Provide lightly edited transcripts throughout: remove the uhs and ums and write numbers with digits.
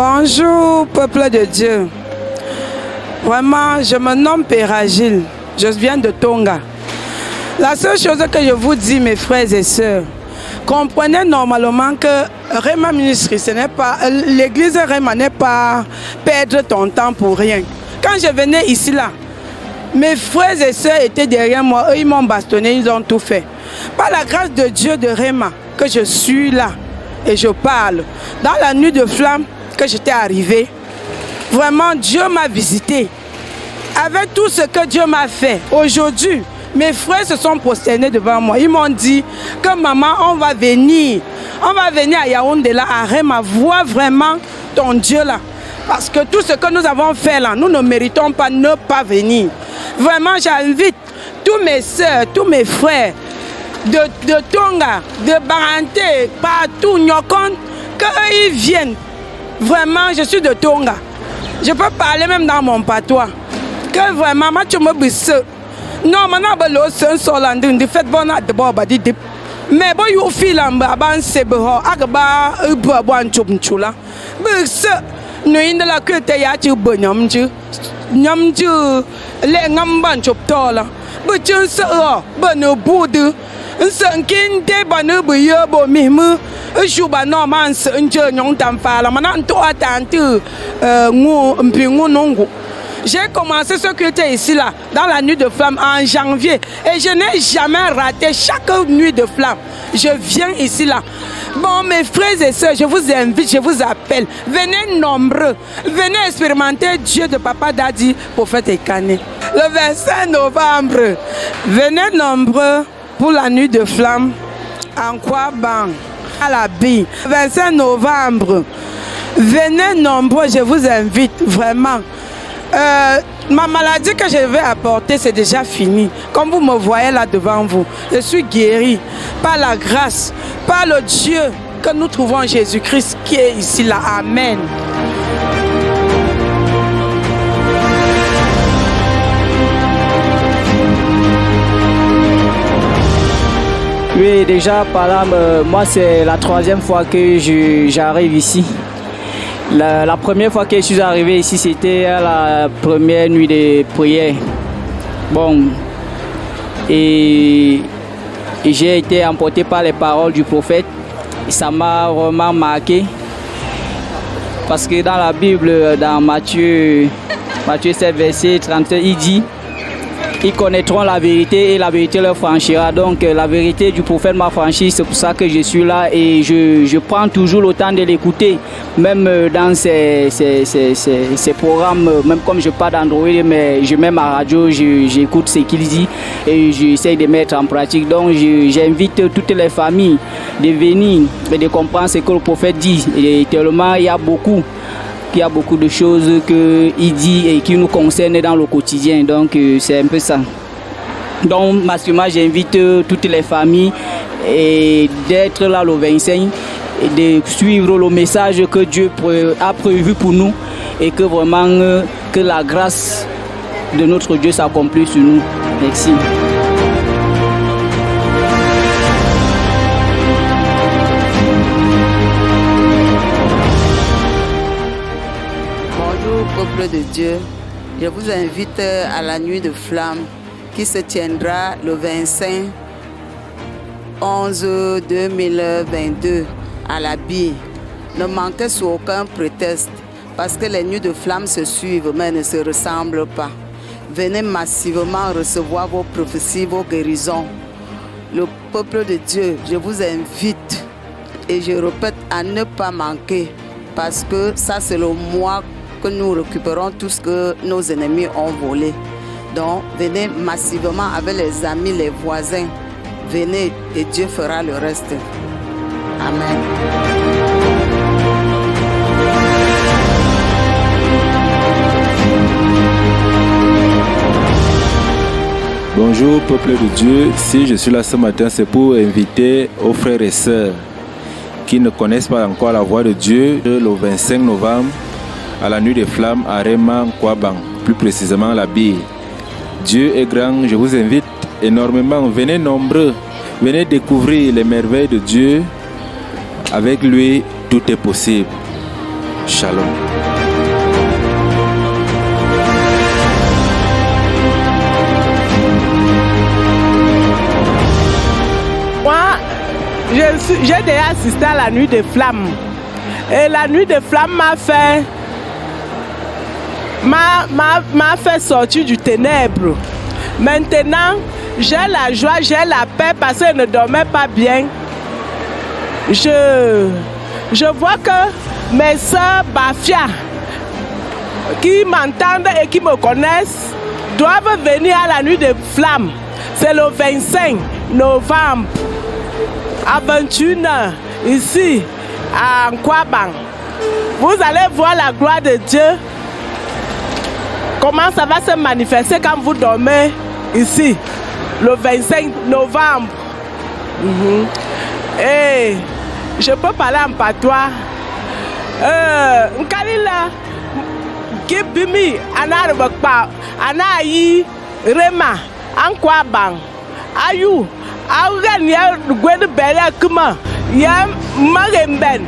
Bonjour, peuple de Dieu. Vraiment, je me nomme Père Agile. Je viens de Tonga. La seule chose que je vous dis, mes frères et sœurs, comprenez normalement que Réma Ministry, ce n'est pas l'église Réma n'est pas perdre ton temps pour rien. Quand je venais ici là, mes frères et sœurs étaient derrière moi, eux ils m'ont bastonné, ils ont tout fait. Par la grâce de Dieu de Réma que je suis là et je parle. Dans la nuit de flamme que j'étais arrivé, vraiment Dieu m'a visité. Avec tout ce que Dieu m'a fait, aujourd'hui, mes frères se sont prosternés devant moi. Ils m'ont dit que maman, on va venir à Yaoundé là, à Réma, voir vraiment ton Dieu là. Parce que tout ce que nous avons fait là, nous ne méritons pas ne pas venir. Vraiment, j'invite tous mes soeurs, tous mes frères de Tonga, de Baranté, partout, Nyokon, qu'ils viennent. Vraiment, je suis de Tonga. Je peux parler même dans mon patois. Que vraiment, je me brise. Non, maintenant, je suis solande, de fait, bon, de boba, de dip. Mais bon, you feel un baban sebo, agaba, ubuan chumchula. Brise, nous, in la culte, yatu, bonamju, nyamju, les namban choptola. But you saw, bono boudu, and sunken de banu, buyobo, mimu. Juba no man s'enje nyong tamfala manan to attentu ngu. J'ai commencé ce culte ici là dans la nuit de flamme en janvier et je n'ai jamais raté chaque nuit de flamme. Je viens ici là. Bon mes frères et sœurs, je vous invite, je vous appelle. Venez nombreux, venez expérimenter Dieu de Papa Daddy prophète Ekane. Le 25 novembre, venez nombreux pour la nuit de flamme en Kwabang. À la bille. 25 novembre, venez nombreux, je vous invite vraiment. Ma maladie que je vais apporter, c'est déjà fini. Comme vous me voyez là devant vous, je suis guéri par la grâce, par le Dieu que nous trouvons en Jésus-Christ qui est ici là. Amen. Oui, déjà par là, moi c'est la troisième fois que j'arrive ici. La première fois que je suis arrivé ici, c'était à la première nuit de prière. Bon, et j'ai été emporté par les paroles du prophète. Ça m'a vraiment marqué. Parce que dans la Bible, dans Matthieu 7, verset 37, il dit: ils connaîtront la vérité et la vérité leur franchira. Donc la vérité du prophète m'a franchi, c'est pour ça que je suis là et je prends toujours le temps de l'écouter. Même dans ces programmes, même comme je parle d'Android, mais je mets ma radio, j'écoute ce qu'il dit et j'essaie de mettre en pratique. Donc j'invite toutes les familles de venir et de comprendre ce que le prophète dit. Et tellement il y a beaucoup de choses qu'il dit et qui nous concernent dans le quotidien. Donc c'est un peu ça. Donc massivement j'invite toutes les familles et d'être là le 25 et de suivre le message que Dieu a prévu pour nous et que vraiment que la grâce de notre Dieu s'accomplisse sur nous. Merci. Peuple de Dieu, je vous invite à la nuit de flamme qui se tiendra le 25 11 2022 à la Bille. Ne manquez sous aucun prétexte parce que les nuits de flamme se suivent mais ne se ressemblent pas. Venez massivement recevoir vos prophéties, vos guérisons. Le peuple de Dieu, je vous invite et je répète à ne pas manquer parce que ça c'est le mois que nous récupérons tout ce que nos ennemis ont volé. Donc, venez massivement avec les amis, les voisins. Venez et Dieu fera le reste. Amen. Bonjour peuple de Dieu, si je suis là ce matin, c'est pour inviter aux frères et sœurs qui ne connaissent pas encore la voix de Dieu le 25 novembre à la nuit des flammes à Réma Kwabang, plus précisément la Bille. Dieu est grand, je vous invite énormément, venez nombreux, venez découvrir les merveilles de Dieu. Avec lui, tout est possible. Shalom. Moi, j'ai déjà assisté à la nuit des flammes. Et la nuit des flammes m'a fait sortir du ténèbre. Maintenant, j'ai la joie, j'ai la paix parce que je ne dormais pas bien. Je vois que mes soeurs Bafia, qui m'entendent et qui me connaissent, doivent venir à la nuit des flammes. C'est le 25 novembre à 21h ici à Nkwabang. Vous allez voir la gloire de Dieu, comment ça va se manifester quand vous dormez ici le 25 novembre. Et je peux parler en patois. Nkalila Kibimi Anarbakpa Anayi Rema Nkwabang Ayu Augan ya Gwen Bella Kuma Yam Magemben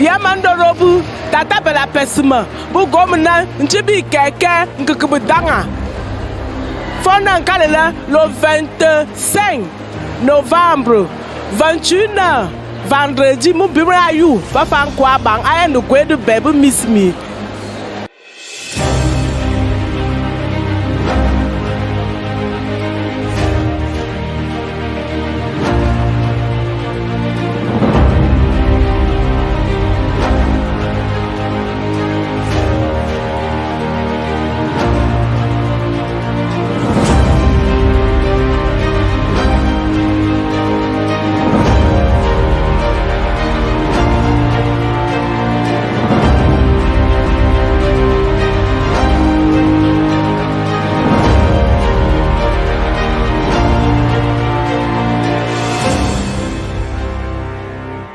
Yamandorobu Tata Bella Pesma Bugomna Nchibi Keke Nkukubudanga Fona Nkalila le 25 novembre 21h vendredi mon bureau ayu va faire quoi bang ayen de quoi de bébé miss me